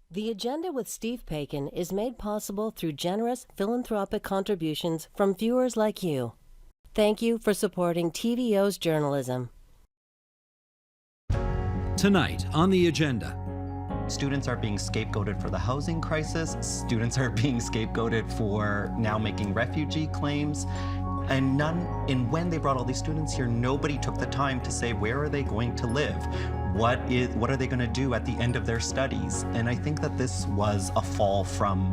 The Agenda with Steve Paikin is made possible through generous philanthropic contributions from viewers like you. Thank you for supporting TVO's journalism. Tonight on The Agenda. Students are being scapegoated for the housing crisis. Students are being scapegoated for now making refugee claims. And when they brought all these students here, nobody took the time to say, where are they going to live? What are they going to do at the end of their studies? And I think that this was a fall from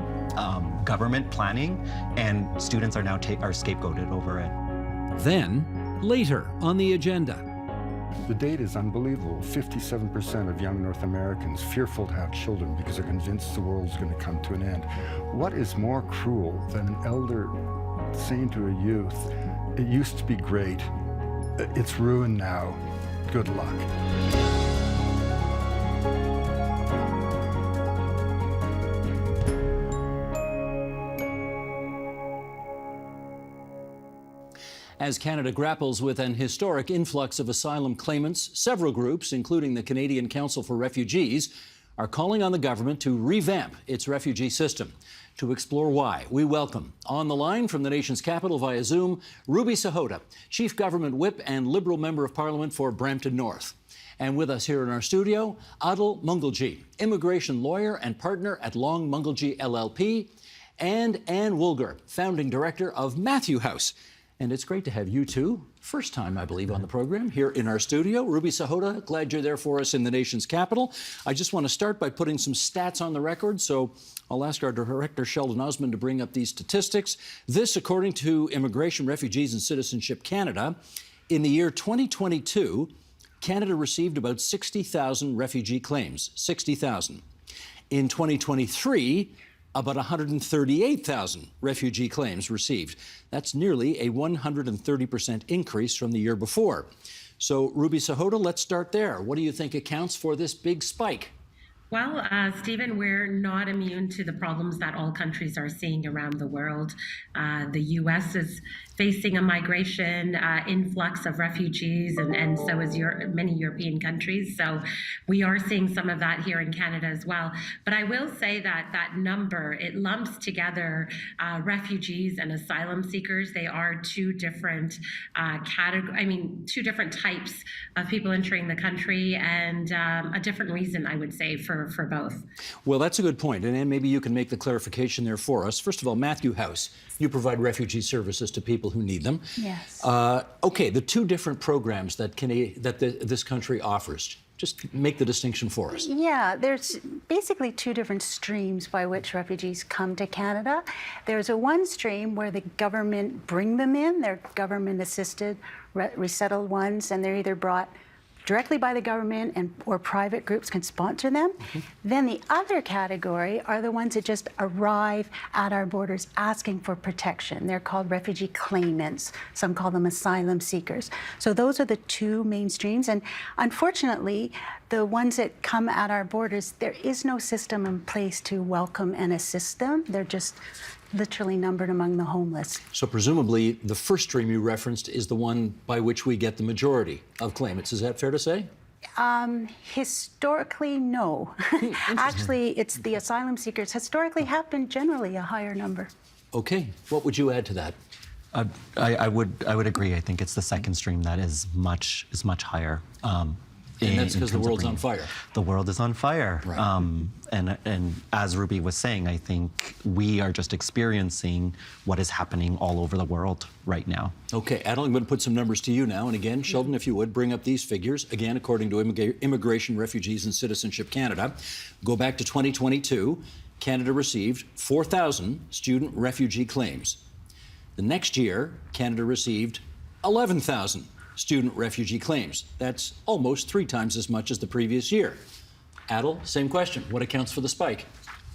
government planning, and students are now are scapegoated over it. Then, later on The Agenda. The data is unbelievable. 57% of young North Americans fearful to have children because they're convinced the world's going to come to an end. What is more cruel than an elder saying to a youth, it used to be great, it's ruined now, good luck. As Canada grapples with an historic influx of asylum claimants, several groups, including the Canadian Council for Refugees, are calling on the government to revamp its refugee system. To explore why, we welcome, on the line from the nation's capital via Zoom, Ruby Sahota, Chief Government Whip and Liberal Member of Parliament for Brampton North. And with us here in our studio, Adil Mungalji, immigration lawyer and partner at Long Mungalji LLP, and Anne Woolger, founding director of Matthew House. And it's great to have you two, first time, I believe, on the program, here in our studio. Ruby Sahota, glad you're there for us in the nation's capital. I just want to start by putting some stats on the record, so I'll ask our director, Sheldon Osmond, to bring up these statistics. This, according to Immigration, Refugees and Citizenship Canada, in the year 2022, Canada received about 60,000 refugee claims, 60,000. In 2023, about 138,000 refugee claims received. That's nearly a 130% increase from the year before. So, Ruby Sahota, let's start there. What do you think accounts for this big spike? Well, Stephen, we're not immune to the problems that all countries are seeing around the world. The U.S. is facing a migration influx of refugees, and so is many European countries. So we are seeing some of that here in Canada as well. But I will say that that number, it lumps together refugees and asylum seekers. They are two different two different types of people entering the country, and a different reason, I would say, for both. Well, that's a good point. And maybe you can make the clarification there for us. First of all, Matthew House, you provide refugee services to people who need them. Yes. Okay, the two different programs that this country offers. Just make the distinction for us. Yeah, there's basically two different streams by which refugees come to Canada. There's one stream where the government bring them in. They're government-assisted, resettled ones, and they're either brought directly by the government or private groups can sponsor them. Mm-hmm. Then the other category are the ones that just arrive at our borders asking for protection. They're called refugee claimants. Some call them asylum seekers. So those are the two main streams. And unfortunately, the ones that come at our borders, there is no system in place to welcome and assist them. They're just literally numbered among the homeless. So presumably the first stream you referenced is the one by which we get the majority of claimants. Is that fair to say? Historically, no. Actually, it's the asylum seekers historically have been generally a higher number. Okay, what would you add to that? I would agree. I think it's the second stream that is much higher. And that's because the world's on fire. The world is on fire. Right. And as Ruby was saying, I think we are just experiencing what is happening all over the world right now. Okay, Adel, I'm going to put some numbers to you now. And again, Sheldon, if you would, bring up these figures. Again, according to Immigration, Refugees and Citizenship Canada, go back to 2022, Canada received 4,000 student refugee claims. The next year, Canada received 11,000 student refugee claims. That's almost 3 times as much as the previous year. Adel, same question. What accounts for the spike?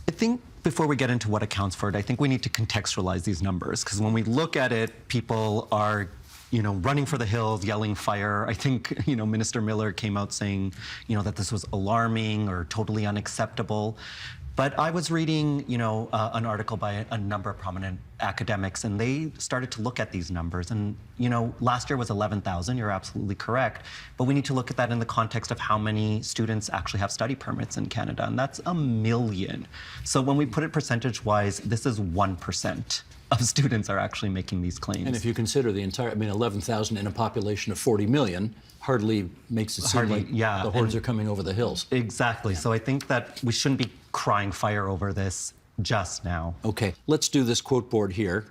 I think before we get into what accounts for it, I think we need to contextualize these numbers, because when we look at it, people are running for the hills, yelling fire. I think, Minister Miller came out saying, that this was alarming or totally unacceptable. But I was reading, an article by a number of prominent academics, and they started to look at these numbers. And, you know, last year was 11,000, you're absolutely correct. But we need to look at that in the context of how many students actually have study permits in Canada, and that's 1 million. So when we put it percentage-wise, this is 1% of students are actually making these claims. And if you consider the entire, I mean, 11,000 in a population of 40 million hardly makes it seem like the hordes are coming over the hills. Exactly. So I think that we shouldn't be crying fire over this just now. Okay, let's do this quote board here,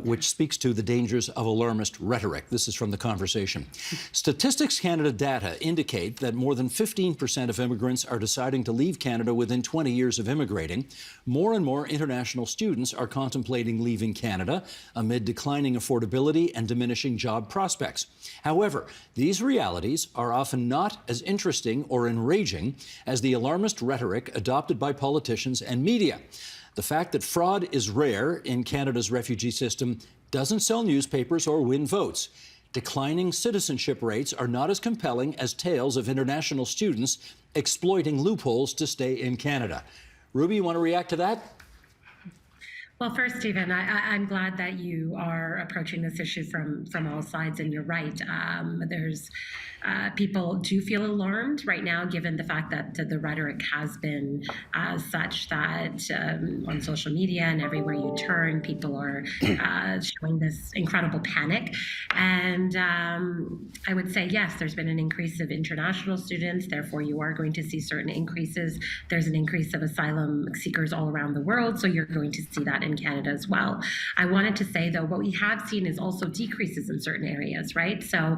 which speaks to the dangers of alarmist rhetoric. This is from The Conversation. Statistics Canada data indicate that more than 15% of immigrants are deciding to leave Canada within 20 years of immigrating. More and more international students are contemplating leaving Canada amid declining affordability and diminishing job prospects. However, these realities are often not as interesting or enraging as the alarmist rhetoric adopted by politicians and media. The fact that fraud is rare in Canada's refugee system doesn't sell newspapers or win votes. Declining citizenship rates are not as compelling as tales of international students exploiting loopholes to stay in Canada. Ruby, you want to react to that? Well, first, Stephen, I'm glad that you are approaching this issue from all sides, and you're right. People do feel alarmed right now, given the fact that the rhetoric has been such that on social media and everywhere you turn, people are showing this incredible panic. And I would say, yes, there's been an increase of international students. Therefore, you are going to see certain increases. There's an increase of asylum seekers all around the world, so you're going to see that in Canada as well. I wanted to say, though, what we have seen is also decreases in certain areas, right? So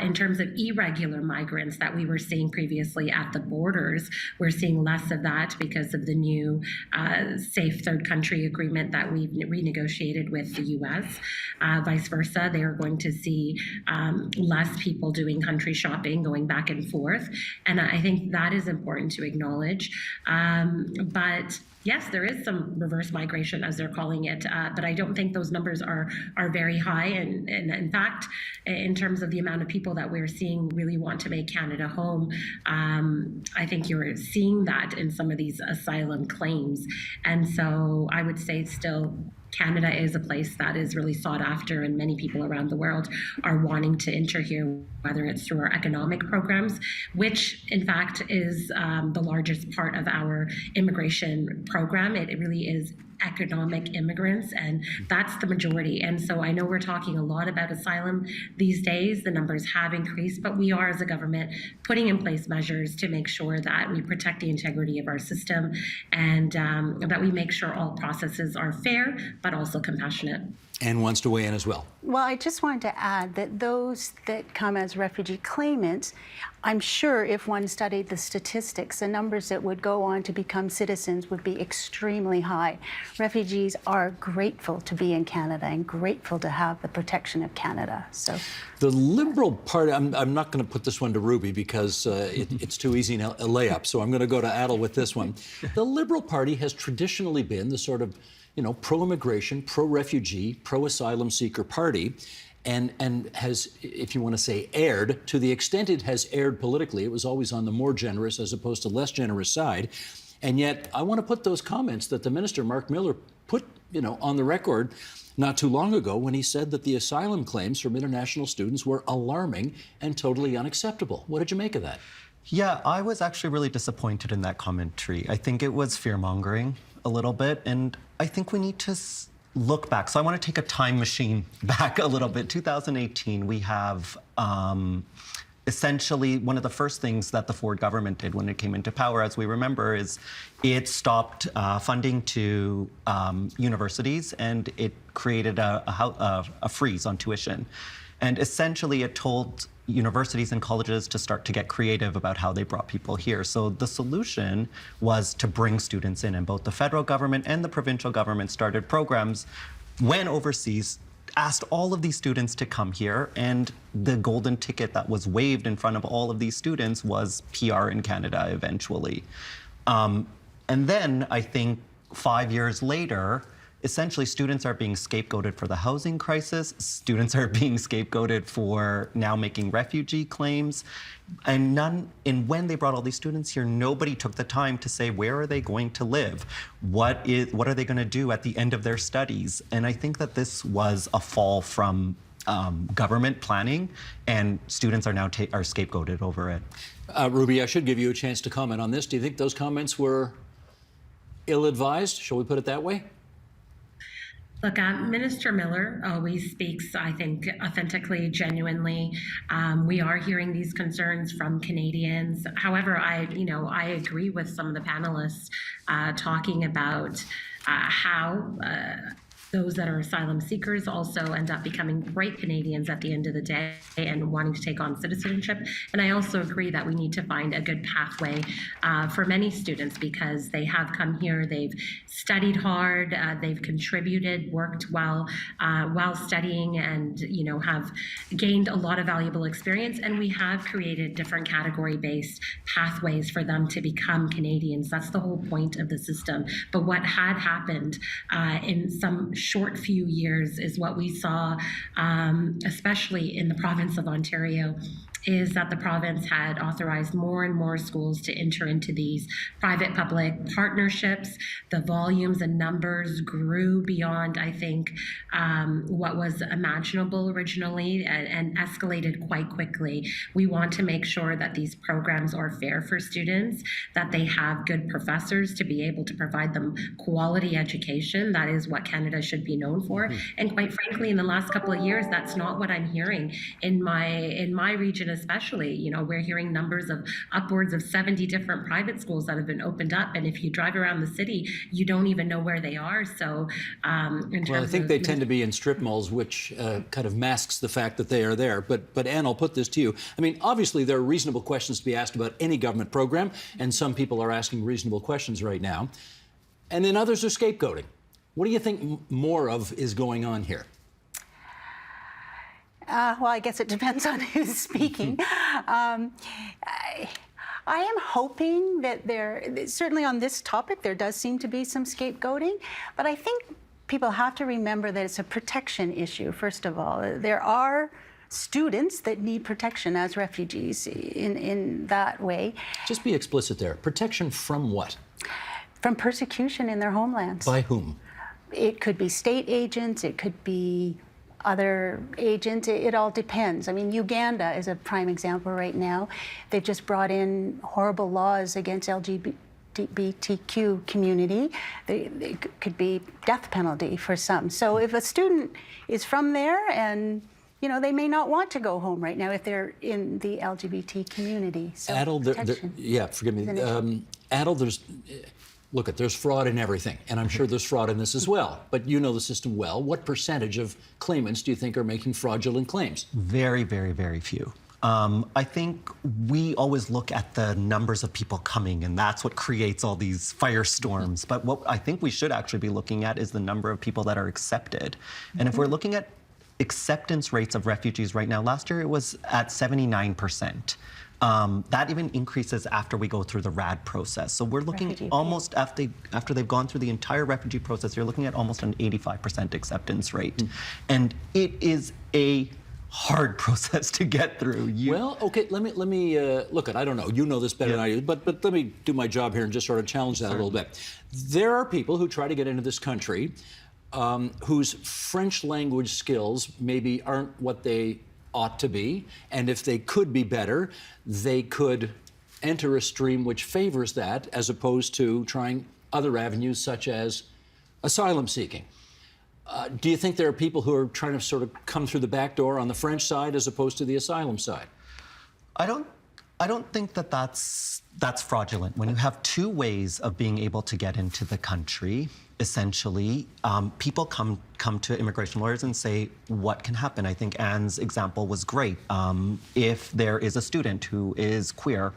in terms of irregular migrants that we were seeing previously at the borders, we're seeing less of that because of the new safe third country agreement that we've renegotiated with the U.S. Vice versa, they are going to see less people doing country shopping, going back and forth. And I think that is important to acknowledge. But yes, there is some reverse migration, as they're calling it, but I don't think those numbers are very high. And in fact, in terms of the amount of people that we're seeing really want to make Canada home, I think you're seeing that in some of these asylum claims. And so I would say still, Canada is a place that is really sought after, and many people around the world are wanting to enter here, whether it's through our economic programs, which in fact is the largest part of our immigration program. It really is economic immigrants, and that's the majority. And so I know we're talking a lot about asylum these days. The numbers have increased, but we are, as a government, putting in place measures to make sure that we protect the integrity of our system, and that we make sure all processes are fair, but also compassionate. Anne wants to weigh in as well. Well, I just wanted to add that those that come as refugee claimants, I'm sure if one studied the statistics, the numbers that would go on to become citizens would be extremely high. Refugees are grateful to be in Canada and grateful to have the protection of Canada. So the Liberal Party, I'm not going to put this one to Ruby because it's too easy a layup, so I'm going to go to Adel with this one. The Liberal Party has traditionally been the sort of, you know, pro-immigration, pro-refugee, pro-asylum seeker party, and has, if you want to say, erred. To the extent it has erred politically, it was always on the more generous as opposed to less generous side. And yet, I want to put those comments that the minister, Mark Miller, put, you know, on the record not too long ago when he said that the asylum claims from international students were alarming and totally unacceptable. What did you make of that? Yeah, I was actually really disappointed in that commentary. I think it was fear-mongering a little bit, and I think we need to look back. So I want to take a time machine back a little bit. 2018, we have essentially one of the first things that the Ford government did when it came into power, as we remember, is it stopped funding to universities, and it created a freeze on tuition. And essentially, it told universities and colleges to start to get creative about how they brought people here. So the solution was to bring students in, and both the federal government and the provincial government started programs, went overseas, asked all of these students to come here, and the golden ticket that was waved in front of all of these students was PR in Canada eventually. And then I think 5 years later, essentially students are being scapegoated for the housing crisis. Students are being scapegoated for now making refugee claims. And when they brought all these students here, nobody took the time to say, where are they going to live? What are they going to do at the end of their studies? And I think that this was a fall from government planning, and students are now are scapegoated over it. Ruby, I should give you a chance to comment on this. Do you think those comments were ill-advised? Shall we put it that way? Look, Minister Miller always speaks, I think, authentically, genuinely. We are hearing these concerns from Canadians. However, I agree with some of the panelists talking about how those that are asylum seekers also end up becoming great Canadians at the end of the day and wanting to take on citizenship. And I also agree that we need to find a good pathway for many students, because they have come here, they've studied hard, they've contributed, worked well while studying, and have gained a lot of valuable experience. And we have created different category-based pathways for them to become Canadians. That's the whole point of the system. But what had happened in some short few years is what we saw, especially in the province of Ontario, is that the province had authorized more and more schools to enter into these private-public partnerships. The volumes and numbers grew beyond, I think, what was imaginable originally, and escalated quite quickly. We want to make sure that these programs are fair for students, that they have good professors to be able to provide them quality education. That is what Canada should be known for. And quite frankly, in the last couple of years, that's not what I'm hearing in my region. Especially, we're hearing numbers of upwards of 70 different private schools that have been opened up, and if you drive around the city, you don't even know where they are. So, well, I think they tend to be in strip malls, which kind of masks the fact that they are there. But Anne, I'll put this to you. I mean, obviously, there are reasonable questions to be asked about any government program, and some people are asking reasonable questions right now, and then others are scapegoating. What do you think more of is going on here? Well, I guess it depends on who's speaking. I am hoping that certainly on this topic, there does seem to be some scapegoating, but I think people have to remember that it's a protection issue, first of all. There are students that need protection as refugees in that way. Just be explicit there. Protection from what? From persecution in their homelands. By whom? It could be state agents, it could be other agents, it all depends. I mean, Uganda is a prime example right now. They've just brought in horrible laws against LGBTQ community. They could be death penalty for some. So if a student is from there, and they may not want to go home right now if they're in the LGBT community. So Adel, yeah, forgive me. Adel, there's fraud in everything, and I'm sure there's fraud in this as well. But you know the system well. What percentage of claimants do you think are making fraudulent claims? Very, very, very few. I think we always look at the numbers of people coming, and that's what creates all these firestorms. But what I think we should actually be looking at is the number of people that are accepted. And if we're looking at acceptance rates of refugees right now, last year it was at 79%. That even increases after we go through the RAD process. So we're looking almost after they've gone through the entire refugee process, you're looking at almost an 85% acceptance rate. And it is a hard process to get through. Well, okay, let me look at, I don't know, you know this better than I do, but let me do my job here and just sort of challenge that a little bit. There are people who try to get into this country whose French language skills maybe aren't what they ought to be, and if they could be better, they could enter a stream which favors that, as opposed to trying other avenues such as asylum seeking. Do you think there are people who are trying to sort of come through the back door on the French side as opposed to the asylum side? I don't think that that's fraudulent. When you have two ways of being able to get into the country, essentially, people come to immigration lawyers and say, what can happen? I think Anne's example was great. If there is a student who is queer,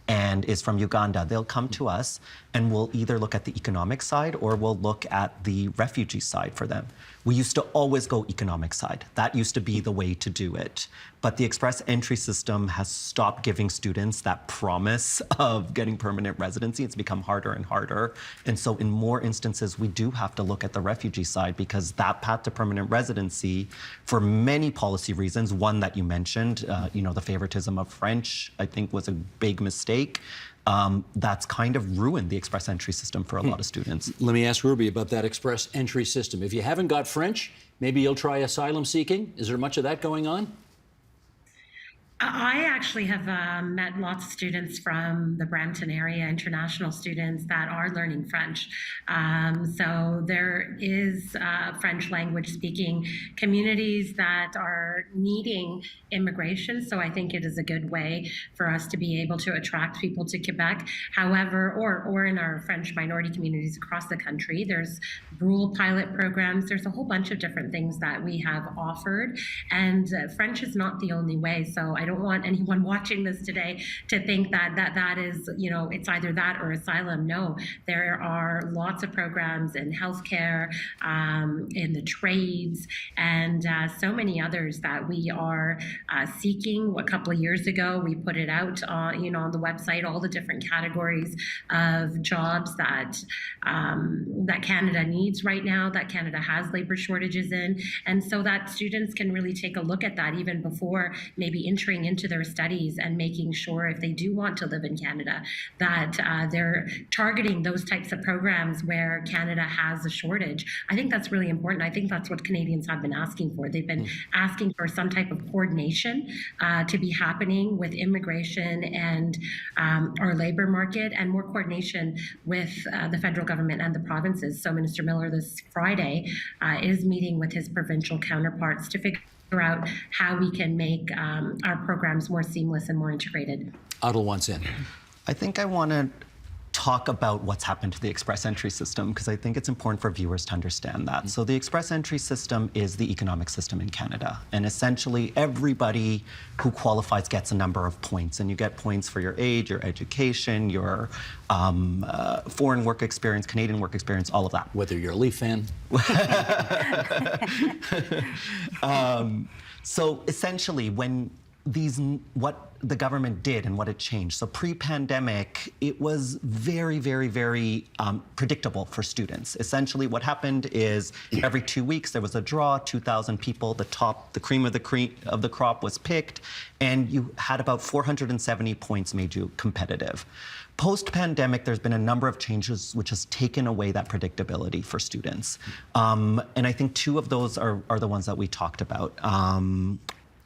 and is from Uganda, they'll come to us and we'll either look at the economic side or we'll look at the refugee side for them. We used to always go economic side. That used to be the way to do it. But the express entry system has stopped giving students that promise of getting permanent residency. It's become harder and harder. And so in more instances, we do have to look at the refugee side, because that path to permanent residency, for many policy reasons, one that you mentioned, the favoritism of French, I think was a big mistake. That's kind of ruined the express entry system for a lot of students. Let me ask Ruby about that express entry system. If you haven't got French, maybe you'll try asylum seeking. Is there much of that going on? I actually have met lots of students from the Brampton area, international students that are learning French. So there is French language speaking communities that are needing immigration. So I think it is a good way for us to be able to attract people to Quebec. However, or in our French minority communities across the country, there's rural pilot programs. There's a whole bunch of different things that we have offered. And French is not the only way. So I don't want anyone watching this today to think that is, it's either that or asylum. No, there are lots of programs in healthcare, in the trades, and so many others that we are seeking. A couple of years ago, we put it out, on the website, all the different categories of jobs that Canada needs right now, that Canada has labor shortages in, and so that students can really take a look at that even before maybe entering into their studies, and making sure if they do want to live in Canada that they're targeting those types of programs where Canada has a shortage. I think that's really important. I think that's what Canadians have been asking for. They've been asking for some type of coordination to be happening with immigration and our labor market, and more coordination with the federal government and the provinces. So Minister Miller this Friday is meeting with his provincial counterparts to figure out how we can make our programs more seamless and more integrated. Adel wants in. I think I want to talk about what's happened to the express entry system, because I think it's important for viewers to understand that. So the express entry system is the economic system in Canada. And essentially everybody who qualifies gets a number of points. And you get points for your age, your education, your foreign work experience, Canadian work experience, all of that. Whether you're a Leaf fan. So essentially what the government did and what it changed. So pre-pandemic, it was very, very, very predictable for students. Essentially what happened is every 2 weeks there was a draw, 2,000 people, the cream of the crop was picked, and you had about 470 points made you competitive. Post-pandemic, there's been a number of changes which has taken away that predictability for students. And I think two of those are the ones that we talked about.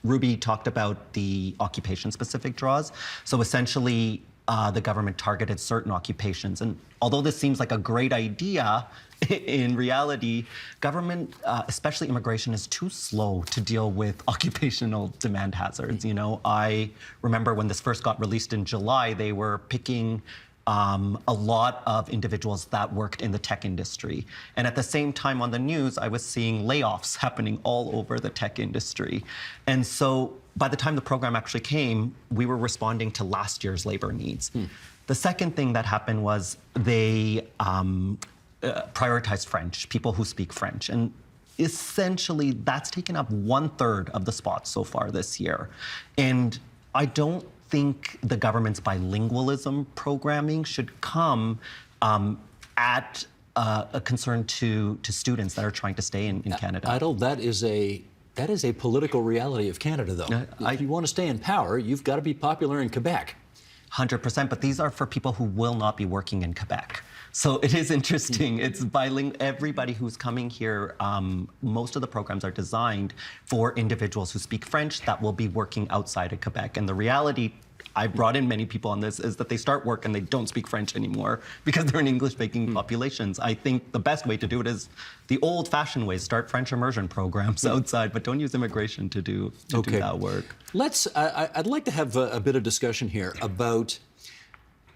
Ruby talked about the occupation-specific draws. So essentially, the government targeted certain occupations. And although this seems like a great idea, in reality, government, especially immigration, is too slow to deal with occupational demand hazards. I remember when this first got released in July, they were picking a lot of individuals that worked in the tech industry. And at the same time on the news, I was seeing layoffs happening all over the tech industry. And so by the time the program actually came, we were responding to last year's labor needs. The second thing that happened was they prioritized French, people who speak French. And essentially, that's taken up 1/3 of the spots so far this year. And I don't think the government's bilingualism programming should come at a concern to students that are trying to stay in Canada. Adel, that is a political reality of Canada, though. If you want to stay in power, you've got to be popular in Quebec. 100%, but these are for people who will not be working in Quebec. So it is interesting. It's bilingual. Everybody who's coming here, most of the programs are designed for individuals who speak French that will be working outside of Quebec. And the reality, I brought in many people on this, is that they start work and they don't speak French anymore because they're in English-speaking populations. I think the best way to do it is the old-fashioned way: start French immersion programs outside, but don't use immigration to do that work. I'd like to have a bit of discussion here about,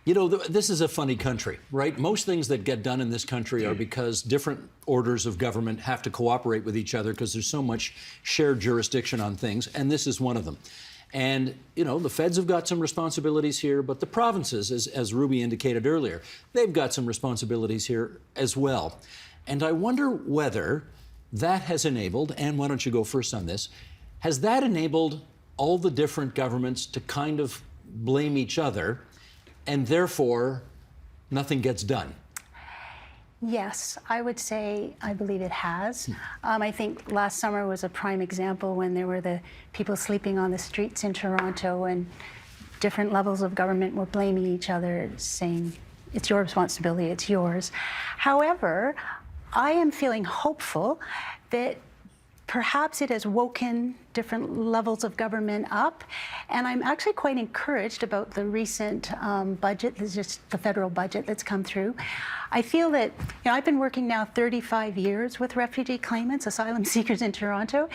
this is a funny country, right? Most things that get done in this country are because different orders of government have to cooperate with each other because there's so much shared jurisdiction on things, and this is one of them. And, you know, the feds have got some responsibilities here, but the provinces, as Ruby indicated earlier, they've got some responsibilities here as well. And I wonder whether that has enabled, and why don't you go first on this, has that enabled all the different governments to kind of blame each other, and therefore nothing gets done? Yes, I would say I believe it has. I think last summer was a prime example when there were the people sleeping on the streets in Toronto and different levels of government were blaming each other, saying, it's your responsibility, it's yours. However, I am feeling hopeful that perhaps it has woken different levels of government up, and I'm actually quite encouraged about the recent budget, just the federal budget that's come through. I feel that, I've been working now 35 years with refugee claimants, asylum seekers in Toronto,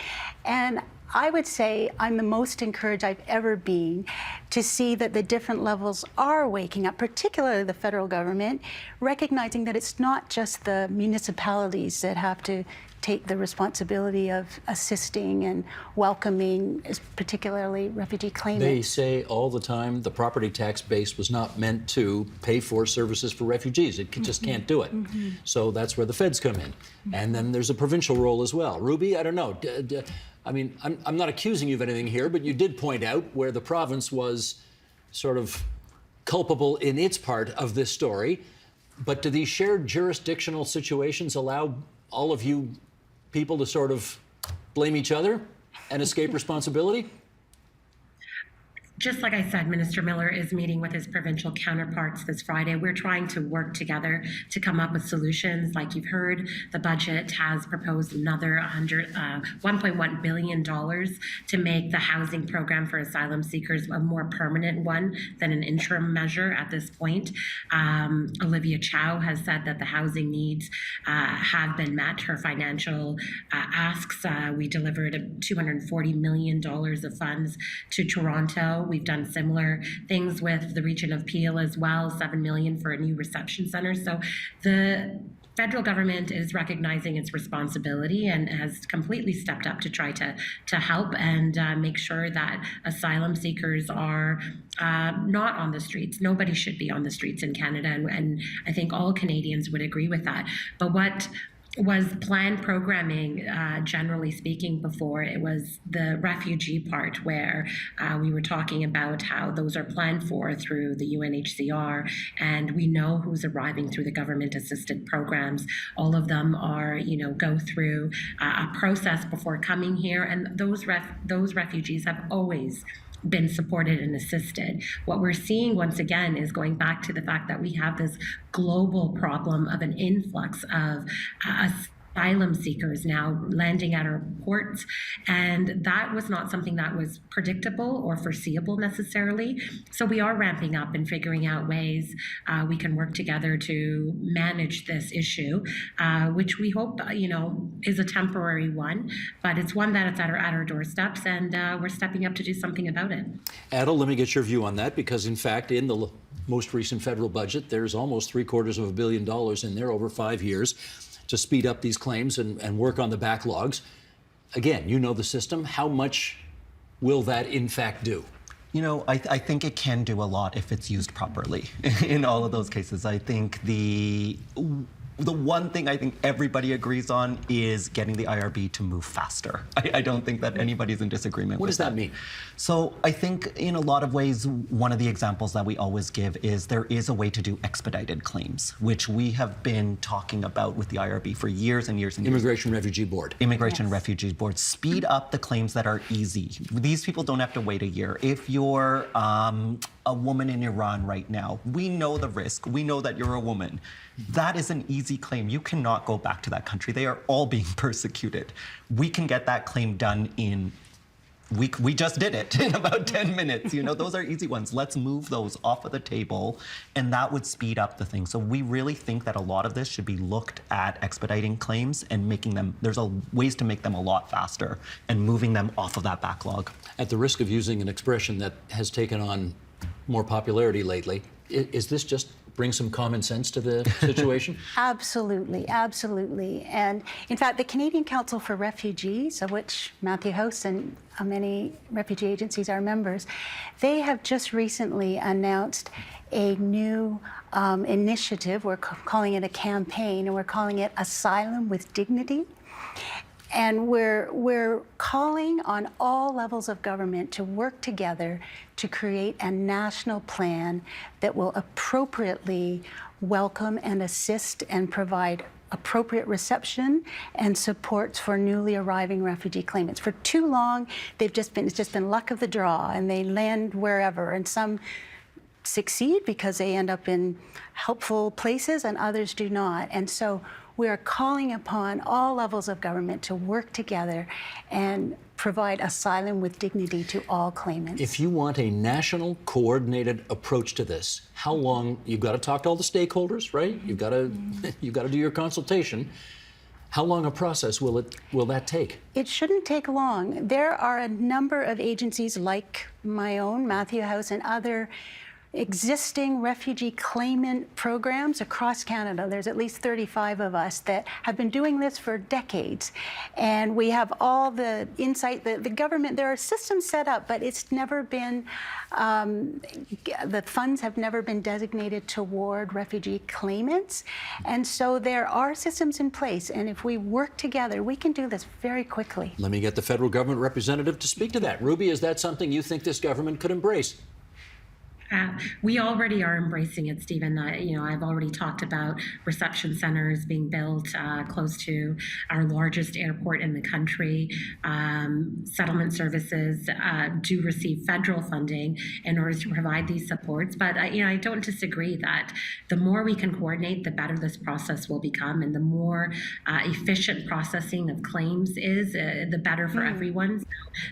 and I would say I'm the most encouraged I've ever been to see that the different levels are waking up, particularly the federal government, recognizing that it's not just the municipalities that have to take the responsibility of assisting and welcoming, particularly refugee claimants. They say all the time the property tax base was not meant to pay for services for refugees. It just can't do it. So that's where the feds come in. And then there's a provincial role as well. Ruby, I don't know. I mean, I'm not accusing you of anything here, but you did point out where the province was sort of culpable in its part of this story. But do these shared jurisdictional situations allow all of you people to sort of blame each other and escape responsibility? Just like I said, Minister Miller is meeting with his provincial counterparts this Friday. We're trying to work together to come up with solutions. Like you've heard, the budget has proposed another $1.1 billion to make the housing program for asylum seekers a more permanent one than an interim measure at this point. Olivia Chow has said that the housing needs have been met. Her financial asks, we delivered $240 million of funds to Toronto. We've done similar things with the region of Peel as well, $7 million for a new reception center. So the federal government is recognizing its responsibility and has completely stepped up to try to help and make sure that asylum seekers are not on the streets. Nobody should be on the streets in Canada, and I think all Canadians would agree with that. But what was planned programming, generally speaking, before it was the refugee part where we were talking about how those are planned for through the UNHCR, and we know who's arriving through the government-assisted programs. All of them are, go through a process before coming here, and those refugees have always been supported and assisted. What we're seeing once again is going back to the fact that we have this global problem of an influx of asylum seekers now landing at our ports, and that was not something that was predictable or foreseeable necessarily. So we are ramping up and figuring out ways we can work together to manage this issue, which we hope is a temporary one, but it's one that it's at our doorsteps, and we're stepping up to do something about it. Adel, let me get your view on that, because in fact in the most recent federal budget there's almost $750 million in there over 5 years to speed up these claims and work on the backlogs. Again, you know the system. How much will that in fact do? I think it can do a lot if it's used properly in all of those cases. I think the one thing I think everybody agrees on is getting the IRB to move faster. I don't think that anybody's in disagreement with that. What does that mean? So I think in a lot of ways, one of the examples that we always give is there is a way to do expedited claims, which we have been talking about with the IRB for years and years and years. Immigration Refugee Board. Immigration and Refugee Board. Speed up the claims that are easy. These people don't have to wait a year. If you're a woman in Iran right now, we know the risk. We know that you're a woman. That is an easy claim. You cannot go back to that country. They are all being persecuted. We can get that claim done in we just did it in about 10 minutes. Those are easy ones. Let's move those off of the table, and that would speed up the thing. So we really think that a lot of this should be looked at expediting claims and making them, ways to make them a lot faster and moving them off of that backlog. At the risk of using an expression that has taken on more popularity lately, is this just bring some common sense to the situation? Absolutely, absolutely. And in fact, the Canadian Council for Refugees, of which Matthew House and many refugee agencies are members, they have just recently announced a new initiative. We're calling it a campaign, and we're calling it Asylum with Dignity. And we're calling on all levels of government to work together to create a national plan that will appropriately welcome and assist and provide appropriate reception and supports for newly arriving refugee claimants. For too long, it's just been luck of the draw, and they land wherever, and some succeed because they end up in helpful places and others do not. And so we are calling upon all levels of government to work together and provide asylum with dignity to all claimants. If you want a national coordinated approach to this, how long, you've got to talk to all the stakeholders, right? You've got to do your consultation. How long a process will that take? It shouldn't take long. There are a number of agencies like my own, Matthew House, and other existing refugee claimant programs across Canada. There's at least 35 of us that have been doing this for decades. And we have all the insight, the government, there are systems set up, but it's never been, the funds have never been designated toward refugee claimants. And so there are systems in place. And if we work together, we can do this very quickly. Let me get the federal government representative to speak to that. Ruby, is that something you think this government could embrace? We already are embracing it, Stephen. I've already talked about reception centers being built close to our largest airport in the country. Settlement services do receive federal funding in order to provide these supports. But I don't disagree that the more we can coordinate, the better this process will become, and the more efficient processing of claims is, the better for everyone. So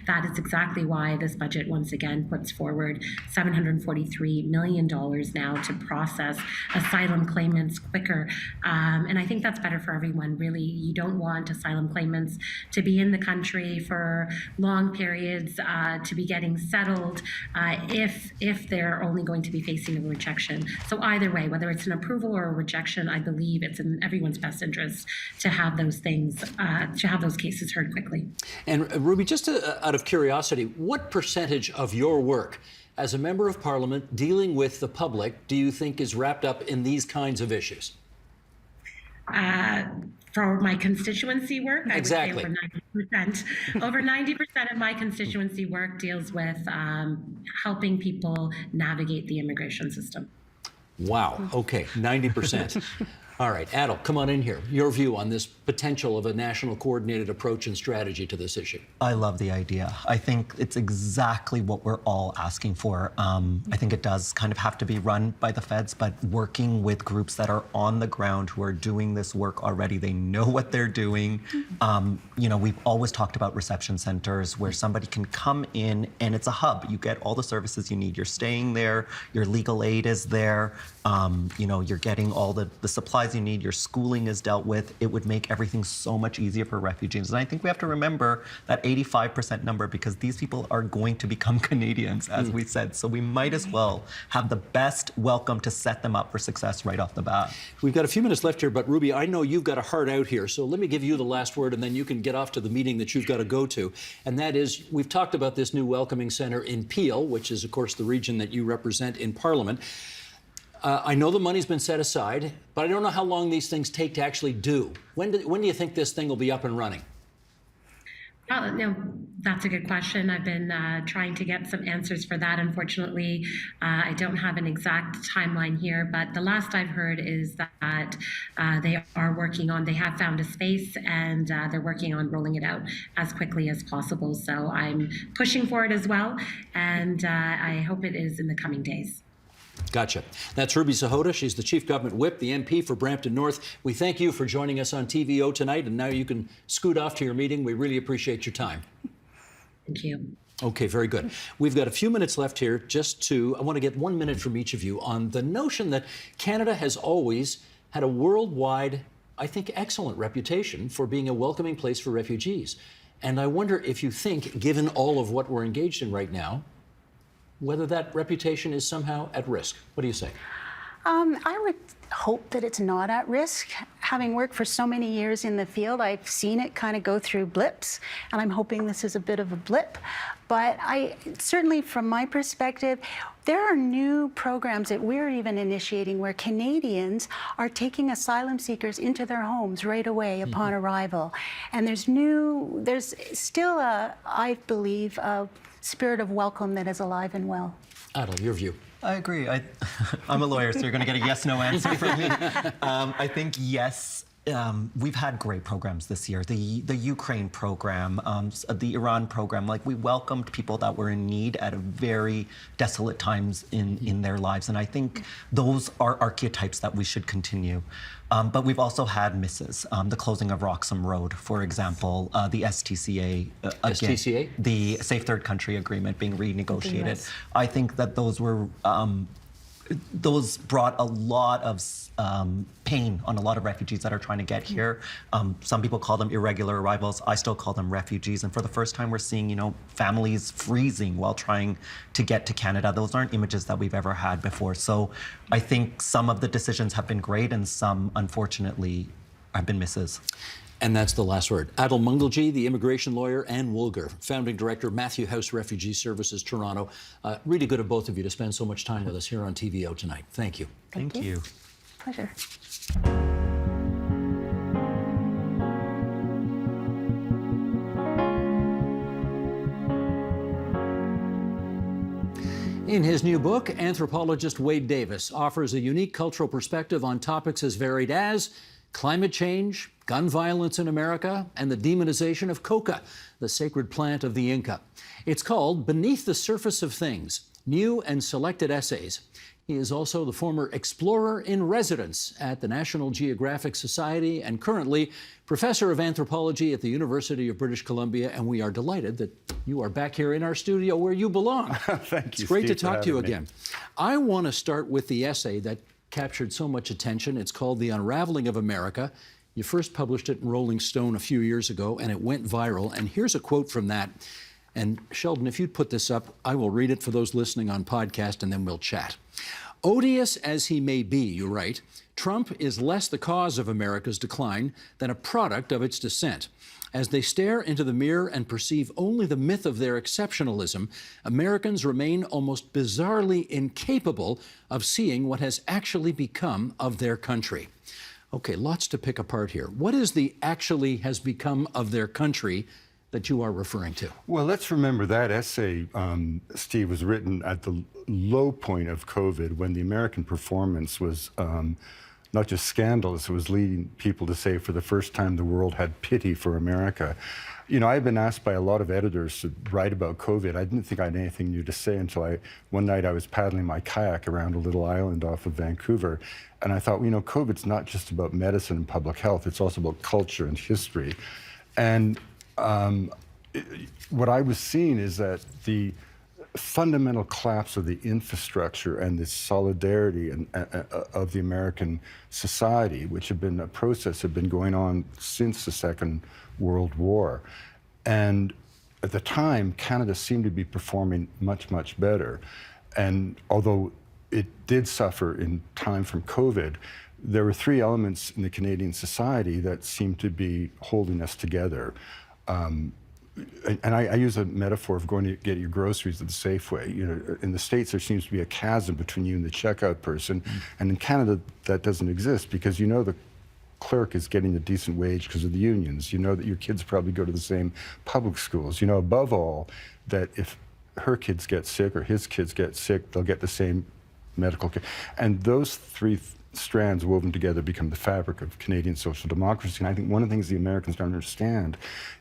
that is exactly why this budget once again puts forward $743 million now to process asylum claimants quicker. And I think that's better for everyone, really. You don't want asylum claimants to be in the country for long periods, to be getting settled if they're only going to be facing a rejection. So either way, whether it's an approval or a rejection, I believe it's in everyone's best interest to have those things, to have those cases heard quickly. And Ruby, just out of curiosity, what percentage of your work as a member of Parliament dealing with the public do you think is wrapped up in these kinds of issues? For my constituency work, exactly. I would say over 90%. Over 90% of my constituency work deals with helping people navigate the immigration system. Wow. Okay, 90%. All right, Adel, come on in here. Your view on this potential of a national coordinated approach and strategy to this issue. I love the idea. I think it's exactly what we're all asking for. I think it does kind of have to be run by the feds, but working with groups that are on the ground who are doing this work already. They know what they're doing. We've always talked about reception centers where somebody can come in and it's a hub. You get all the services you need. You're staying there. Your legal aid is there. You're getting all the supplies you need, your schooling is dealt with. It would make everything so much easier for refugees. And I think we have to remember that 85% number because these people are going to become Canadians, as we said. So we might as well have the best welcome to set them up for success right off the bat. We've got a few minutes left here, but Ruby, I know you've got a heart out here. So let me give you the last word and then you can get off to the meeting that you've got to go to. And that is, we've talked about this new welcoming centre in Peel, which is, of course, the region that you represent in Parliament. I know the money's been set aside, but I don't know how long these things take to actually do. When do you think this thing will be up and running? Well, no, that's a good question. I've been trying to get some answers for that. Unfortunately, I don't have an exact timeline here, but the last I've heard is that they have found a space and they're working on rolling it out as quickly as possible. So I'm pushing for it as well, and I hope it is in the coming days. Gotcha. That's Ruby Sahota. She's the Chief Government Whip, the MP for Brampton North. We thank you for joining us on TVO tonight, and now you can scoot off to your meeting. We really appreciate your time. Thank you. Okay, very good. We've got a few minutes left here I want to get 1 minute from each of you on the notion that Canada has always had a worldwide, I think, excellent reputation for being a welcoming place for refugees. And I wonder if you think, given all of what we're engaged in right now, whether that reputation is somehow at risk. What do you say? I would hope that it's not at risk. Having worked for so many years in the field, I've seen it kind of go through blips, and I'm hoping this is a bit of a blip. But certainly from my perspective, there are new programs that we're even initiating where Canadians are taking asylum seekers into their homes right away upon arrival. And there's still I believe, a spirit of welcome that is alive and well. Adel, your view. I agree. I'm a lawyer, so you're going to get a yes/no answer from me. I think yes. We've had great programs this year. The Ukraine program, the Iran program. Like, we welcomed people that were in need at a very desolate times in their lives, and I think those are archetypes that we should continue. But we've also had misses. The closing of Roxham Road, for example, the STCA, STCA? The Safe Third Country Agreement being renegotiated. Yes. I think that those brought a lot of pain on a lot of refugees that are trying to get here. Some people call them irregular arrivals. I still call them refugees. And for the first time, we're seeing, families freezing while trying to get to Canada. Those aren't images that we've ever had before. So I think some of the decisions have been great, and some, unfortunately, have been misses. And that's the last word. Adel Mungalji, the immigration lawyer, Anne Woolger, founding director, Matthew House Refugee Services, Toronto. Really good of both of you to spend so much time with us here on TVO tonight. Thank you. Thank you. Pleasure. In his new book, anthropologist Wade Davis offers a unique cultural perspective on topics as varied as climate change, gun violence in America, and the demonization of coca, the sacred plant of the Inca. It's called Beneath the Surface of Things, New and Selected Essays. He is also the former explorer in residence at the National Geographic Society and currently professor of anthropology at the University of British Columbia. And we are delighted that you are back here in our studio where you belong. Thank you, It's great Steve, to talk to you for having again. me. I want to start with the essay that captured so much attention. It's called The Unraveling of America. You first published it in Rolling Stone a few years ago, and it went viral. And here's a quote from that. And Sheldon, if you'd put this up, I will read it for those listening on podcast, and then we'll chat. Odious as he may be, you write, Trump is less the cause of America's decline than a product of its descent. As they stare into the mirror and perceive only the myth of their exceptionalism, Americans remain almost bizarrely incapable of seeing what has actually become of their country. Okay, lots to pick apart here. What is the actually has become of their country that you are referring to? Well, let's remember that essay, Steve, was written at the low point of COVID when the American performance was not just scandalous, it was leading people to say for the first time the world had pity for America. I've been asked by a lot of editors to write about COVID. I didn't think I had anything new to say until one night I was paddling my kayak around a little island off of Vancouver, and I thought, COVID's not just about medicine and public health, it's also about culture and history. And what I was seeing is that the fundamental collapse of the infrastructure and the solidarity of the American society, which had been a process had been going on since the Second World War. And at the time, Canada seemed to be performing much, much better. And although it did suffer in time from COVID, there were three elements in the Canadian society that seemed to be holding us together. And I use a metaphor of going to get your groceries at the Safeway. In the States, there seems to be a chasm between you and the checkout person. And in Canada, that doesn't exist because the clerk is getting a decent wage because of the unions. You know that your kids probably go to the same public schools. Above all, that if her kids get sick or his kids get sick, they'll get the same medical care. And those three strands woven together become the fabric of Canadian social democracy. And I think one of the things the Americans don't understand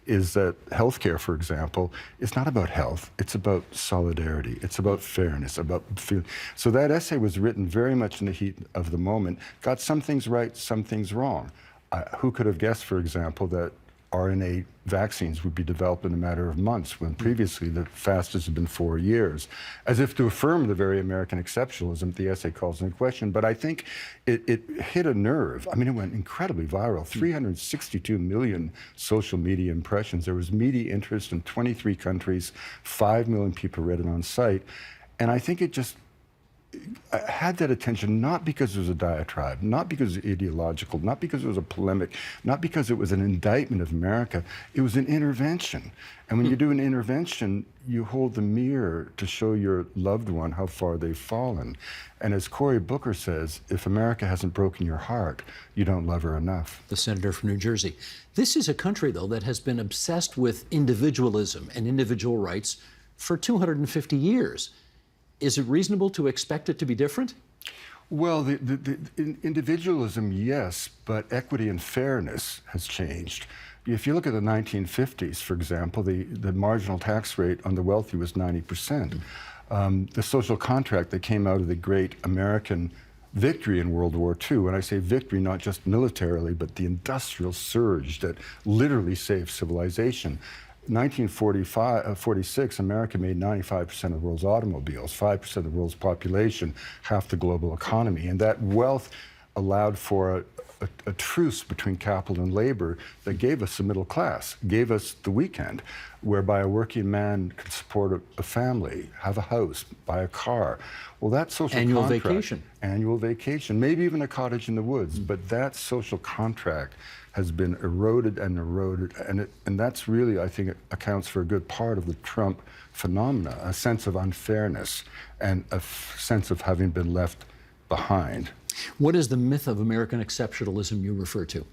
is that healthcare, for example, is not about health. It's about solidarity. It's about fairness, about feeling. So that essay was written very much in the heat of the moment, got some things right, some things wrong. Who could have guessed, for example, that RNA vaccines would be developed in a matter of months when previously the fastest had been 4 years, as if to affirm the very American exceptionalism the essay calls into question. But I think it hit a nerve. I mean, it went incredibly viral. 362 million social media impressions. There was media interest in 23 countries. 5 million people read it on site. And I think it just had that attention not because it was a diatribe, not because it was ideological, not because it was a polemic, not because it was an indictment of America. It was an intervention. And when you do an intervention, you hold the mirror to show your loved one how far they've fallen. And as Cory Booker says, if America hasn't broken your heart, you don't love her enough. The senator from New Jersey. This is a country, though, that has been obsessed with individualism and individual rights for 250 years. Is it reasonable to expect it to be different? Well, the individualism, yes, but equity and fairness has changed. If you look at the 1950s, for example, the marginal tax rate on the wealthy was 90%. The social contract that came out of the great American victory in World War II, when I say victory, not just militarily, but the industrial surge that literally saved civilization. 1946, America made 95% of the world's automobiles, 5% of the world's population, half the global economy. And that wealth allowed for a truce between capital and labor that gave us the middle class, gave us the weekend, whereby a working man could support a family, have a house, buy a car. Well, that social annual contract, vacation. Annual vacation, maybe even a cottage in the woods, but that social contract has been eroded and eroded, and that's really, I think, it accounts for a good part of the Trump phenomena, a sense of unfairness and a sense of having been left behind. What is the myth of American exceptionalism you refer to?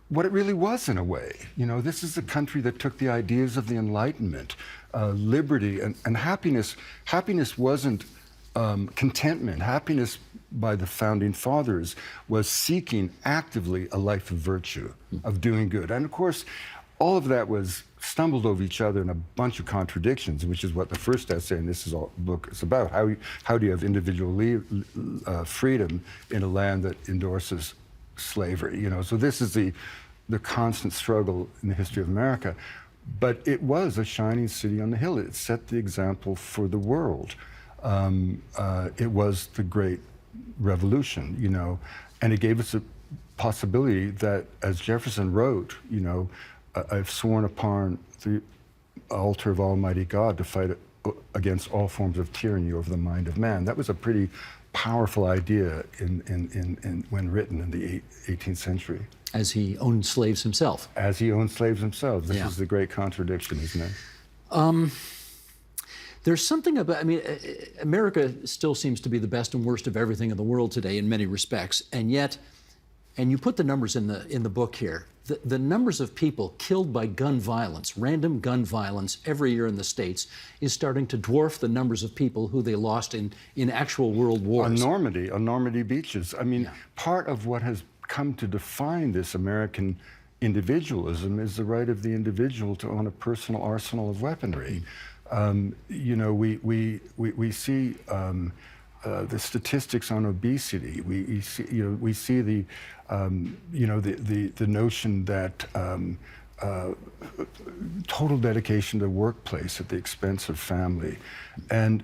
What it really was, in a way. You know, this is a country that took the ideas of the Enlightenment, liberty and happiness. Happiness wasn't contentment. Happiness by the founding fathers was seeking actively a life of virtue, of doing good. And of course, all of that was stumbled over each other in a bunch of contradictions, which is what the first essay in this book is about. How do you have individual freedom in a land that endorses slavery? You know, so this is the constant struggle in the history of America. But it was a shining city on the hill. It set the example for the world. It was the great revolution, you know, and it gave us a possibility that, as Jefferson wrote, you know, I've sworn upon the altar of Almighty God to fight against all forms of tyranny over the mind of man. That was a pretty powerful idea when written in the 18th century. As he owned slaves himself. As he owned slaves himself. This is the great contradiction, isn't it? There's something about, I mean, America still seems to be the best and worst of everything in the world today in many respects, and yet, and you put the numbers in the book here, the numbers of people killed by gun violence, random gun violence every year in the States is starting to dwarf the numbers of people who they lost in actual world wars. On Normandy beaches. I mean, part of what has come to define this American individualism is the right of the individual to own a personal arsenal of weaponry. You know, we see the statistics on obesity. We see, you know, we see the you know, the notion that total dedication to the workplace at the expense of family, and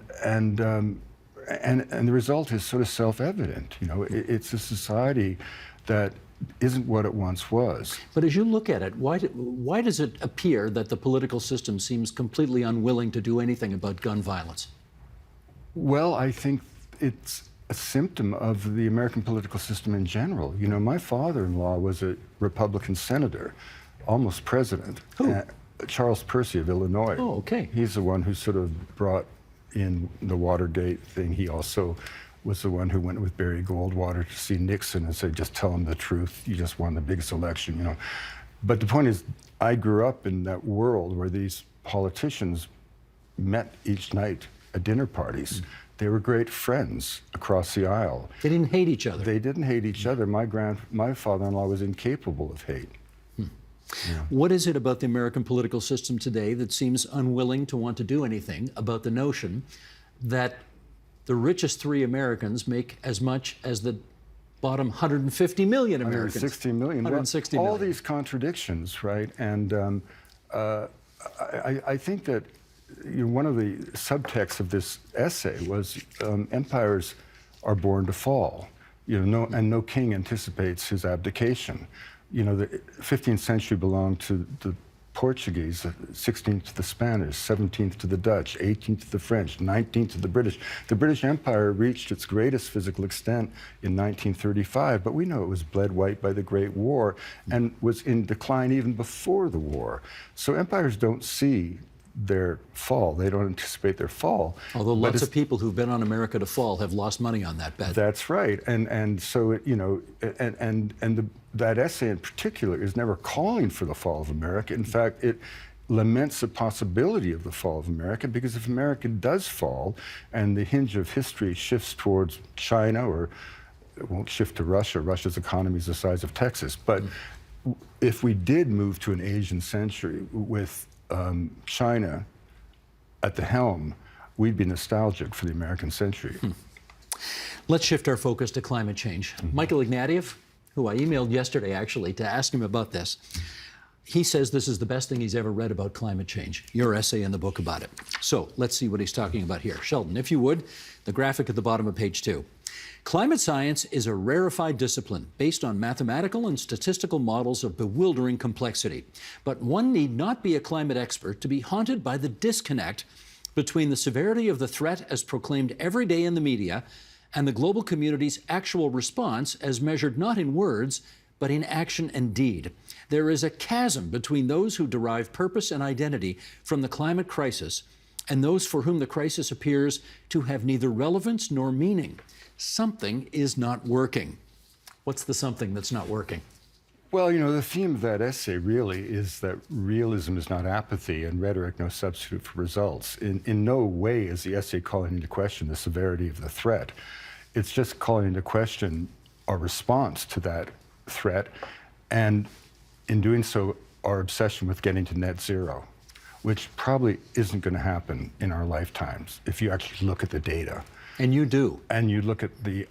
the result is sort of self-evident. You know, it's a society that isn't what it once was. But as you look at it, why does it appear that the political system seems completely unwilling to do anything about gun violence? Well, I think it's a symptom of the American political system in general. You know, my father-in-law was a Republican senator, almost president. Who? Charles Percy of Illinois. Oh, okay. He's the one who sort of brought in the Watergate thing. He also was the one who went with Barry Goldwater to see Nixon and said, just tell him the truth. You just won the biggest election, you know. But the point is, I grew up in that world where these politicians met each night at dinner parties. They were great friends across the aisle. They didn't hate each other. They didn't hate each other. My father-in-law was incapable of hate. Yeah. What is it about the American political system today that seems unwilling to want to do anything about the notion that the richest 3 Americans make as much as the bottom 150 million Americans? 160 million. 160 well, million. all these contradictions, right? And I think that, you know, one of the subtexts of this essay was empires are born to fall. You know, no king anticipates his abdication. You know, the 15th century belonged to the Portuguese, 16th to the Spanish, 17th to the Dutch, 18th to the French, 19th to the British. The British Empire reached its greatest physical extent in 1935, but we know it was bled white by the Great War and was in decline even before the war. So empires don't see their fall. They don't anticipate their fall. Although lots of people who've been on America to fall have lost money on that bet. That's right. And so, it, you know, that essay in particular is never calling for the fall of America. In fact, it laments the possibility of the fall of America, because if America does fall and the hinge of history shifts towards China, or it won't shift to Russia, Russia's economy is the size of Texas, but if we did move to an Asian century with China at the helm, we'd be nostalgic for the American century. Let's shift our focus to climate change. Michael Ignatieff, who I emailed yesterday actually to ask him about this, he says this is the best thing he's ever read about climate change, your essay in the book about it. So let's see what he's talking about here. Sheldon, if you would, the graphic at the bottom of page 2. Climate science is a rarefied discipline based on mathematical and statistical models of bewildering complexity. But one need not be a climate expert to be haunted by the disconnect between the severity of the threat as proclaimed every day in the media and the global community's actual response as measured not in words, but in action and deed. There is a chasm between those who derive purpose and identity from the climate crisis and those for whom the crisis appears to have neither relevance nor meaning. Something is not working. What's the something that's not working? Well, you know, the theme of that essay really is that realism is not apathy and rhetoric no substitute for results. In no way is the essay calling into question the severity of the threat. It's just calling into question our response to that threat, and in doing so, our obsession with getting to net zero, which probably isn't going to happen in our lifetimes if you actually look at the data. And you do. And you look at the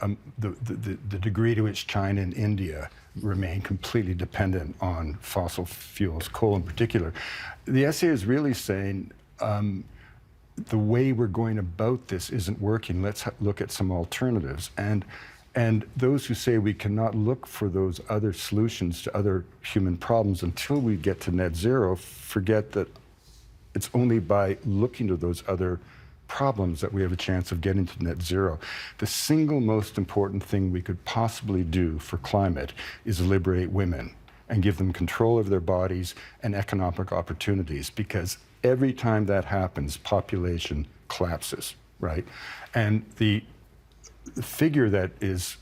degree to which China and India remain completely dependent on fossil fuels, coal in particular. The essay is really saying the way we're going about this isn't working. Let's look at some alternatives. And those who say we cannot look for those other solutions to other human problems until we get to net zero forget that it's only by looking to those other problems that we have a chance of getting to net zero. The single most important thing we could possibly do for climate is liberate women and give them control over their bodies and economic opportunities, because every time that happens, population collapses, right? And the figure that is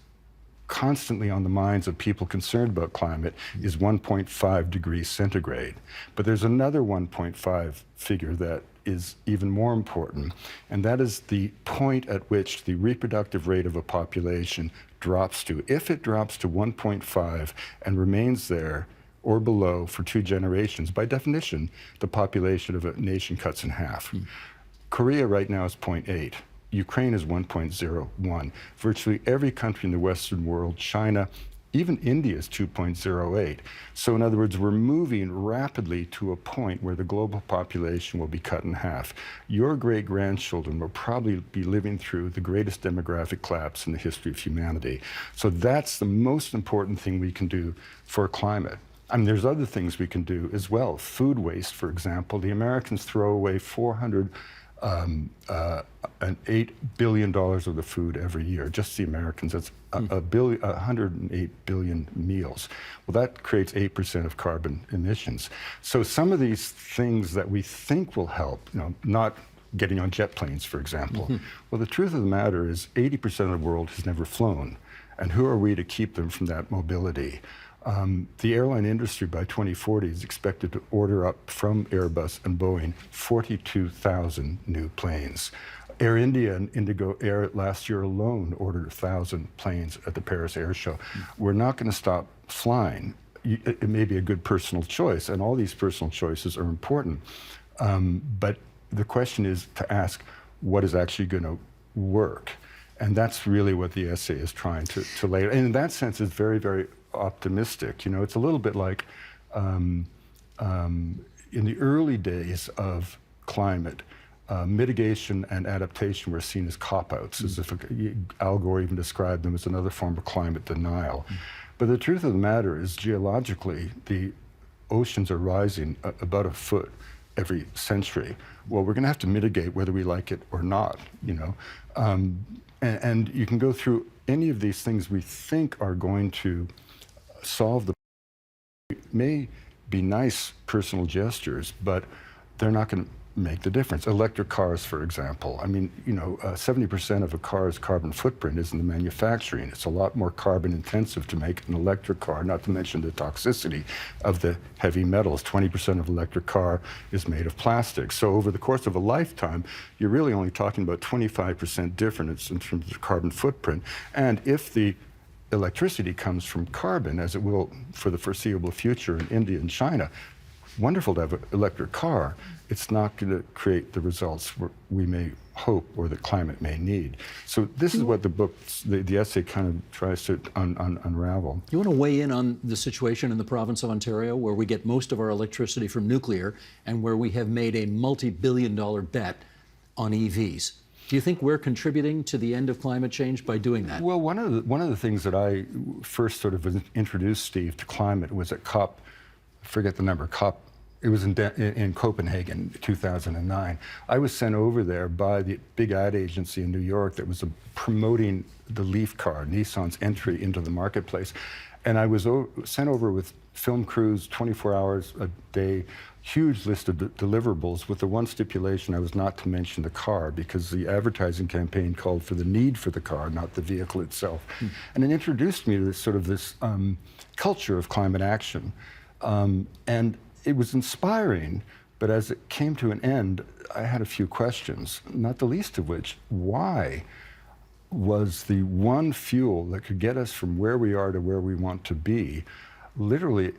constantly on the minds of people concerned about climate is 1.5 degrees centigrade. But there's another 1.5 figure that is even more important, and that is the point at which the reproductive rate of a population drops to. If it drops to 1.5 and remains there or below for 2 generations, by definition, the population of a nation cuts in half. Korea right now is 0.8. Ukraine is 1.01. Virtually every country in the Western world, China, even India is 2.08. So in other words, we're moving rapidly to a point where the global population will be cut in half. Your great-grandchildren will probably be living through the greatest demographic collapse in the history of humanity. So that's the most important thing we can do for climate. I mean, there's other things we can do as well. Food waste, for example. The Americans throw away $8 billion worth of food every year, just the Americans. That's 108 billion meals. Well, that creates 8% of carbon emissions. So some of these things that we think will help, you know, not getting on jet planes, for example. Well, the truth of the matter is 80% of the world has never flown. And who are we to keep them from that mobility? The airline industry by 2040 is expected to order up from Airbus and Boeing 42,000 new planes. Air India and Indigo Air last year alone ordered 1,000 planes at the Paris Air Show. We're not going to stop flying. It may be a good personal choice, and all these personal choices are important. But the question is to ask what is actually going to work. And that's really what the essay is trying to lay. And in that sense, it's very, very optimistic. You know, it's a little bit like in the early days of climate, mitigation and adaptation were seen as cop-outs, as if Al Gore even described them as another form of climate denial. But the truth of the matter is, geologically, the oceans are rising about a foot every century. Well, we're going to have to mitigate whether we like it or not, you know. And you can go through any of these things we think are going to solve the may be nice personal gestures, but they're not going to make the difference. Electric cars, for example. I mean, you know, 70% of a car's carbon footprint is in the manufacturing. It's a lot more carbon intensive to make an electric car, not to mention the toxicity of the heavy metals. 20% of an electric car is made of plastic. So over the course of a lifetime, you're really only talking about 25% difference in terms of carbon footprint. And if the electricity comes from carbon, as it will for the foreseeable future in India and China, wonderful to have an electric car. It's not going to create the results we may hope or the climate may need. So this is what the book, the essay kind of tries to unravel. You want to weigh in on the situation in the province of Ontario, where we get most of our electricity from nuclear and where we have made a multi-billion-dollar bet on EVs. Do you think we're contributing to the end of climate change by doing that? Well, one of the things that I first sort of introduced Steve to climate was at COP, I forget the number, COP. It was in Copenhagen, 2009. I was sent over there by the big ad agency in New York that was promoting the Leaf car, Nissan's entry into the marketplace. And I was sent over with film crews, 24 hours a day, huge list of deliverables with the one stipulation I was not to mention the car, because the advertising campaign called for the need for the car, not the vehicle itself. And it introduced me to this culture of climate action. And it was inspiring, but as it came to an end, I had a few questions, not the least of which, why was the one fuel that could get us from where we are to where we want to be literally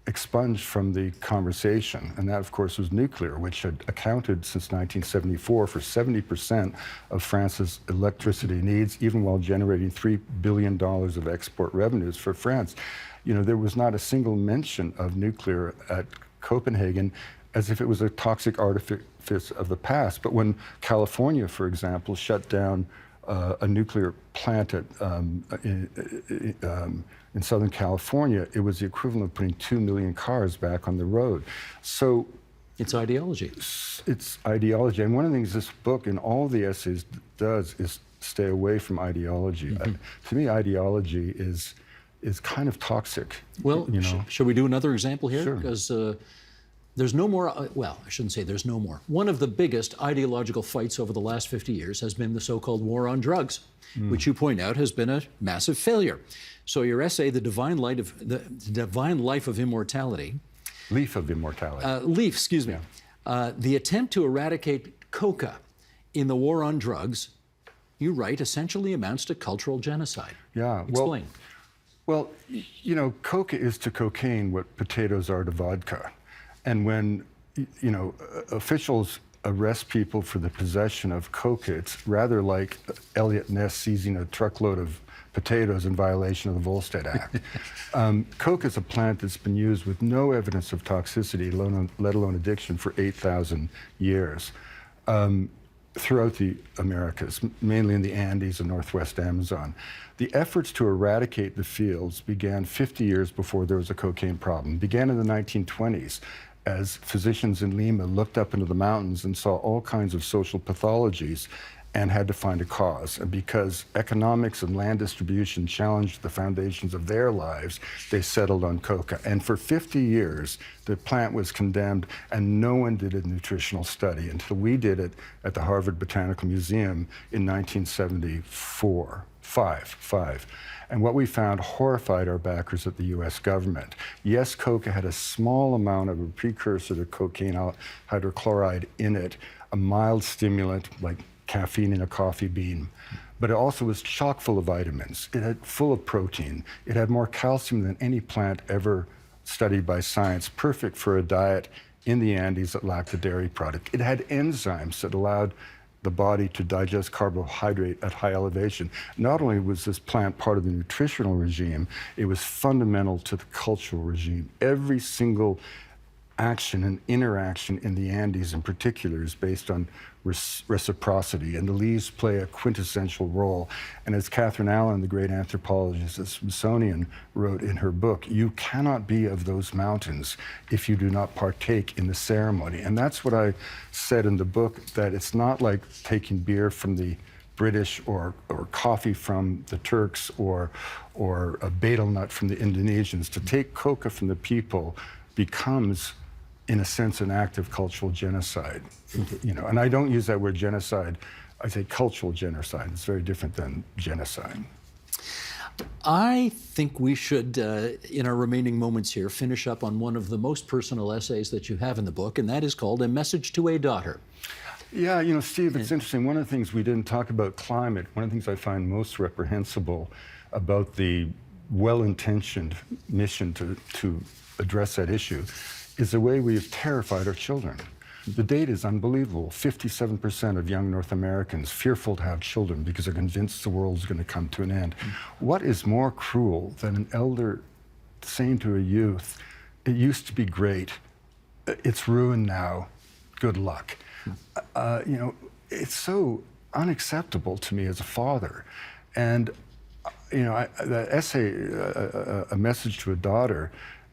expunged from the conversation? And that, of course, was nuclear, which had accounted since 1974 for 70% of France's electricity needs, even while generating $3 billion of export revenues for France. You know, there was not a single mention of nuclear at Copenhagen, as if it was a toxic artifice of the past. But when California, for example, shut down a nuclear plant in Southern California, it was the equivalent of putting 2 million cars back on the road. So it's ideology. It's ideology. And one of the things this book and all the essays does is stay away from ideology. To me, ideology is kind of toxic. Well, you know? Shall we do another example here? Sure. Because there's no more, well, I shouldn't say there's no more. One of the biggest ideological fights over the last 50 years has been the so-called war on drugs, which you point out has been a massive failure. So your essay, The Divine Life of Immortality. Leaf of Immortality. Leaf, excuse me. The attempt to eradicate coca in the war on drugs, you write, essentially amounts to cultural genocide. Yeah. Explain. Well, you know, coca is to cocaine what potatoes are to vodka. And when, you know, officials arrest people for the possession of coca, it's rather like Elliot Ness seizing a truckload of potatoes in violation of the Volstead Act. Coca is a plant that's been used with no evidence of toxicity, let alone addiction, for 8,000 years. Throughout the Americas, mainly in the Andes and Northwest Amazon. The efforts to eradicate the fields began 50 years before there was a cocaine problem. Began in the 1920s as physicians in Lima looked up into the mountains and saw all kinds of social pathologies and had to find a cause. And because economics and land distribution challenged the foundations of their lives, they settled on coca. And for 50 years, the plant was condemned, and no one did a nutritional study until we did it at the Harvard Botanical Museum in 1974. Five. And what we found horrified our backers at the US government. Yes, coca had a small amount of a precursor to cocaine hydrochloride in it, a mild stimulant like caffeine in a coffee bean, but it also was chock full of vitamins. It had full of protein. It had more calcium than any plant ever studied by science, perfect for a diet in the Andes that lacked a dairy product. It had enzymes that allowed the body to digest carbohydrate at high elevation. Not only was this plant part of the nutritional regime, it was fundamental to the cultural regime. Every single action and interaction in the Andes in particular is based on reciprocity, and the leaves play a quintessential role. And as Catherine Allen, the great anthropologist at Smithsonian, wrote in her book, you cannot be of those mountains if you do not partake in the ceremony. And that's what I said in the book, that it's not like taking beer from the British or coffee from the Turks or a betel nut from the Indonesians. To take coca from the people becomes, in a sense, an act of cultural genocide. You know, and I don't use that word genocide. I say cultural genocide. It's very different than genocide. I think we should, in our remaining moments here, finish up on one of the most personal essays that you have in the book, and that is called A Message to a Daughter. Yeah, you know, Steve, it's interesting. One of the things we didn't talk about climate, one of the things I find most reprehensible about the well-intentioned mission to address that issue is the way we've terrified our children. The data is unbelievable. 57% of young North Americans fearful to have children because they're convinced the world's going to come to an end. What is more cruel than an elder saying to a youth, it used to be great, it's ruined now, good luck. You know, it's so unacceptable to me as a father. And, you know, the essay, A Message to a Daughter,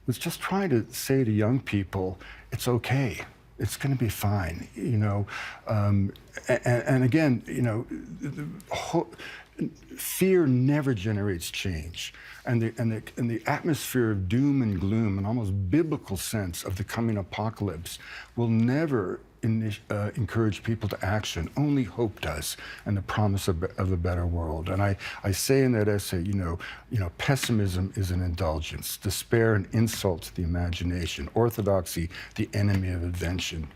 was just trying to say to young people, it's okay. It's going to be fine, you know. And again, you know, fear never generates change. And the atmosphere of doom and gloom, an almost biblical sense of the coming apocalypse, will never encourage people to action. Only hope does, and the promise of a better world. And I say in that essay, you know, pessimism is an indulgence, despair an insult to the imagination, orthodoxy the enemy of invention.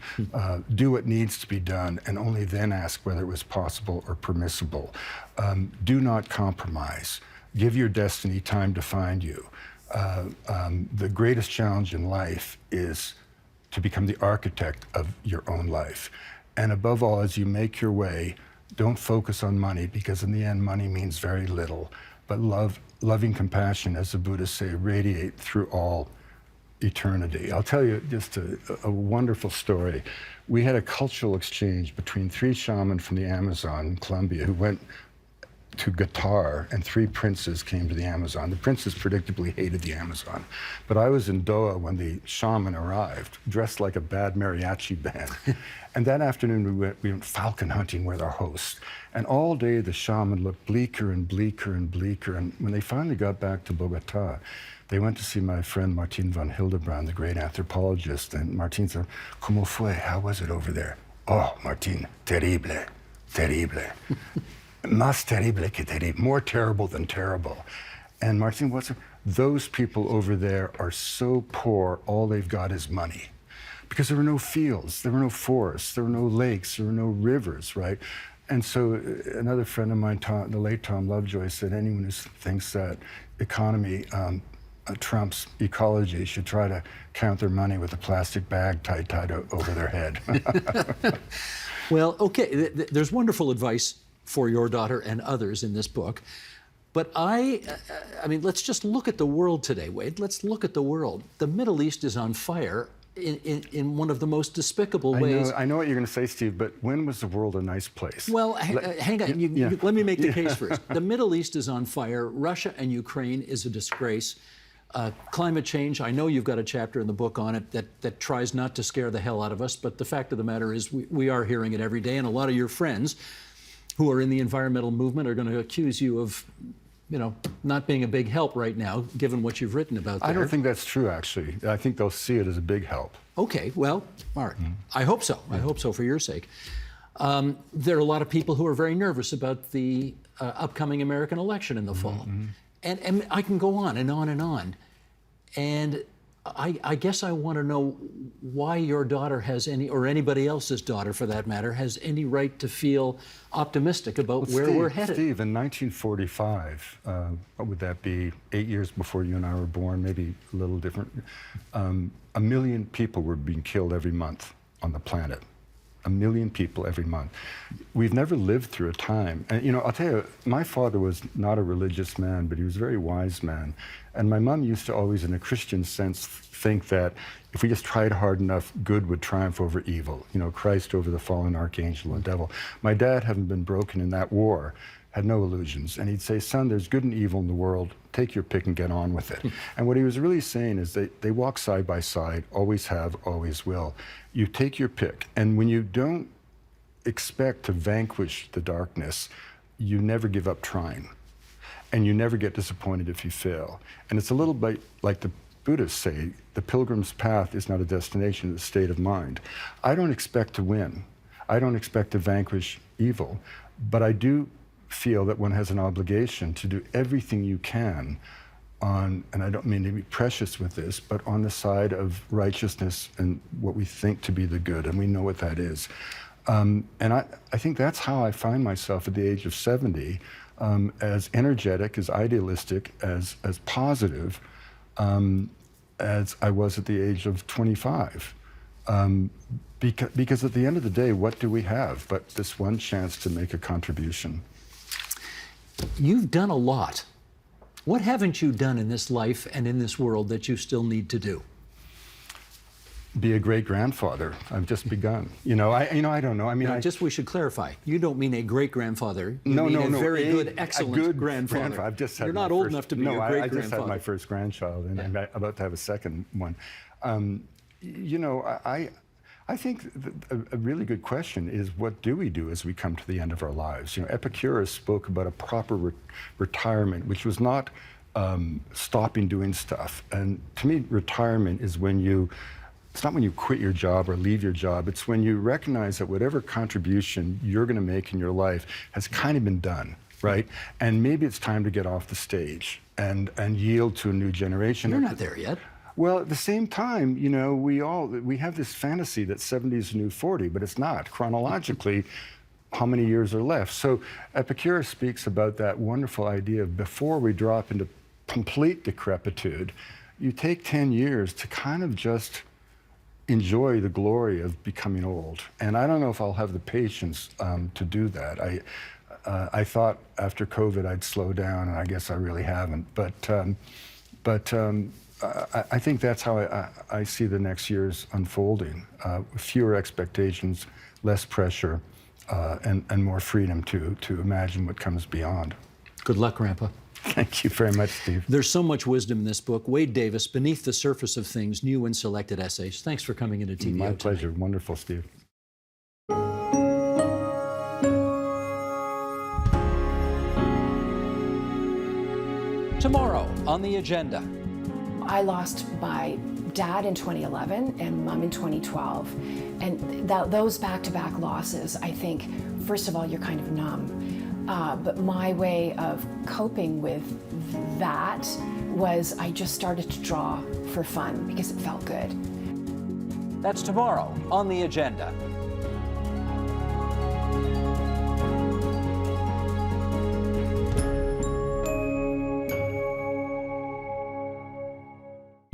Do what needs to be done, and only then ask whether it was possible or permissible. Do not compromise. Give your destiny time to find you. The greatest challenge in life is to become the architect of your own life. And above all, as you make your way, don't focus on money, because in the end, money means very little. But loving compassion, as the Buddhists say, radiate through all eternity. I'll tell you just a wonderful story. We had a cultural exchange between 3 shamans from the Amazon in Colombia who went to Qatar, and 3 princes came to the Amazon. The princes predictably hated the Amazon. But I was in Doha when the shaman arrived, dressed like a bad mariachi band. And that afternoon we went falcon hunting with our host. And all day the shaman looked bleaker and bleaker and bleaker. And when they finally got back to Bogota, they went to see my friend Martin van Hildebrand, the great anthropologist. And Martin said, "Cómo fue? How was it over there?" "Oh, Martin, terrible, terrible." Más terrible que terrible, more terrible than terrible. And Martin, those people over there are so poor, all they've got is money. Because there were no fields, there were no forests, there were no lakes, there were no rivers, right? And so another friend of mine, the late Tom Lovejoy, said anyone who thinks that economy trumps ecology should try to count their money with a plastic bag tied over their head. Well, okay, there's wonderful advice for your daughter and others in this book. But I mean, let's just look at the world today, Wade. Let's look at the world. The Middle East is on fire in one of the most despicable ways. I know what you're going to say, Steve, but when was the world a nice place? Well, hang on. Let me make the case first. The Middle East is on fire. Russia and Ukraine is a disgrace. Climate change, I know you've got a chapter in the book on it that tries not to scare the hell out of us, but the fact of the matter is we are hearing it every day, and a lot of your friends who are in the environmental movement are going to accuse you of, you know, not being a big help right now, given what you've written about there. I don't think that's true, actually. I think they'll see it as a big help. Okay, well, all right. I hope so. I hope so for your sake. There are a lot of people who are very nervous about the upcoming American election in the fall. And I can go on and on and on. And I guess I want to know why your daughter has any, or anybody else's daughter for that matter, has any right to feel optimistic about where we're headed. Steve, in 1945, what would that be, 8 years before you and I were born, maybe a little different, 1 million people were being killed every month on the planet. 1 million people every month. We've never lived through a time. And, you know, I'll tell you, my father was not a religious man, but he was a very wise man. And my mom used to always, in a Christian sense, think that if we just tried hard enough, good would triumph over evil. You know, Christ over the fallen archangel and devil. My dad, having been broken in that war, had no illusions. And he'd say, son, there's good and evil in the world. Take your pick and get on with it. And what he was really saying is they walk side by side, always have, always will. You take your pick. And when you don't expect to vanquish the darkness, you never give up trying. And you never get disappointed if you fail. And it's a little bit like the Buddhists say, the pilgrim's path is not a destination, it's a state of mind. I don't expect to win. I don't expect to vanquish evil. But I do feel that one has an obligation to do everything you can on, and I don't mean to be precious with this, but on the side of righteousness and what we think to be the good, and we know what that is. And I think that's how I find myself at the age of 70, as energetic, as idealistic, as positive as I was at the age of 25. Because at the end of the day, what do we have but this one chance to make a contribution? You've done a lot. What haven't you done in this life and in this world that you still need to do? Be a great grandfather. I've just begun. I don't know. I mean, we should clarify. You don't mean a great grandfather. You no, mean no, a no. very good, excellent grandfather. I've just had You're not old enough to be a great grandfather. I just had my first grandchild, and I'm about to have a second one. I think a really good question is, what do we do as we come to the end of our lives? Epicurus spoke about a proper retirement, which was not stopping doing stuff. And to me, retirement is it's not when you quit your job or leave your job. It's when you recognize that whatever contribution you're going to make in your life has kind of been done, right? And maybe it's time to get off the stage and yield to a new generation. You're not there yet. Well, at the same time, we have this fantasy that 70 is the new 40, but it's not. Chronologically, how many years are left? So Epicurus speaks about that wonderful idea of, before we drop into complete decrepitude, you take 10 years to kind of just enjoy the glory of becoming old. And I don't know if I'll have the patience to do that. I thought after COVID I'd slow down, and I guess I really haven't. But I think that's how I see the next years unfolding. Fewer expectations, less pressure, and more freedom to imagine what comes beyond. Good luck, Grandpa. Thank you very much, Steve. There's so much wisdom in this book. Wade Davis, Beneath the Surface of Things, New and Selected Essays. Thanks for coming into TVO My tonight. pleasure. Wonderful, Steve. Tomorrow on the agenda. I lost my dad in 2011 and mom in 2012. And those back-to-back losses, I think, first of all, you're kind of numb. But my way of coping with that was I just started to draw for fun because it felt good. That's tomorrow on the agenda.